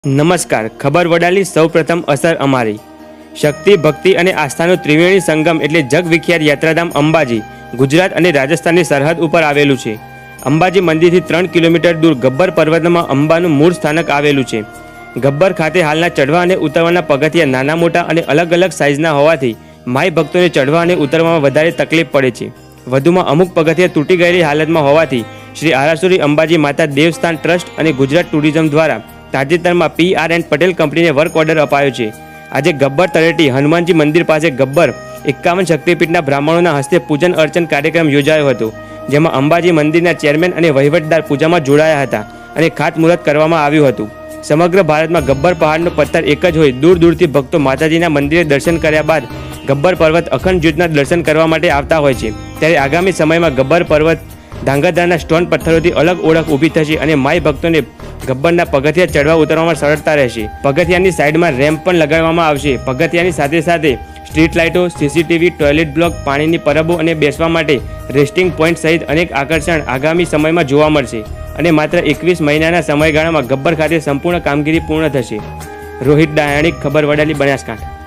નમસ્કાર. ખબર વડાલી સૌપ્રથમ અસર અમારી. શક્તિ, ભક્તિ અને આસ્થાનો ત્રિવેણી સંગમ એટલે જગવિખ્યાત યાત્રાધામ અંબાજી ગુજરાત અને રાજસ્થાનની સરહદ ઉપર આવેલું છે. અંબાજી મંદિરથી 3 કિલોમીટર દૂર ગબ્બર પર્વતમાં અંબાનું મૂળ સ્થાનક આવેલું છે. ગબ્બર ખાતે હાલના ચઢવા અને ઉતરવાના પગથિયા નાના મોટા અને અલગ અલગ સાઇઝના હોવાથી માઈ ભક્તોને ચઢવા અને ઉતરવામાં વધારે તકલીફ પડે છે. વધુમાં અમુક પગથિયા તૂટી ગયેલી હાલતમાં હોવાથી શ્રી આરાસુરી અંબાજી માતા દેવસ્થાન ટ્રસ્ટ અને ગુજરાત ટુરિઝમ દ્વારા તાજેતરમાં PR&N પટેલ કંપનીને વર્ક ઓર્ડર અપાયો છે. આજે ગબ્બર તળેટી હનુમાનજી મંદિર પાસે ગબ્બર 51 શક્તિપીઠના બ્રાહ્મણોના હસ્તે પૂજન અર્ચન કાર્યક્રમ યોજાયો હતો, જેમાં અંબાજી મંદિરના ચેરમેન અને વહીવટદાર પૂજામાં જોડાયા હતા અને ખાતમુહૂર્ત કરવામાં આવ્યું હતું. સમગ્ર ભારતમાં ગબ્બર પહાડનો પથ્થર એક જ હોય, દૂર દૂરથી ભક્તો માતાજીના મંદિરે દર્શન કર્યા બાદ ગબ્બર પર્વત અખંડ જ્યોતના દર્શન કરવા માટે આવતા હોય છે. ત્યારે આગામી સમયમાં ગબ્બર પર્વત ધાંગધ્રાના સ્ટોન પથ્થરોથી અલગ ઓળખ ઊભી થશે અને માઈ ભક્તોને ગબ્બરના પગથિયા ચડવા ઉતરવામાં સરળતા રહેશે. પગથિયાની સાઈડમાં રેમ્પ પણ લગાડવામાં આવશે. પગથિયાની સાથે સાથે સ્ટ્રીટ લાઇટો, CCTV, ટોયલેટ બ્લોક, પાણીની પરબો અને બેસવા માટે રેસ્ટિંગ પોઈન્ટ સહિત અનેક આકર્ષણ આગામી સમયમાં જોવા મળશે અને માત્ર 21 મહિનાના સમયગાળામાં ગબ્બર ખાતે સંપૂર્ણ કામગીરી પૂર્ણ થશે. રોહિત ડાયાણીક, ખબર વડાલી, બનાસકાંઠા.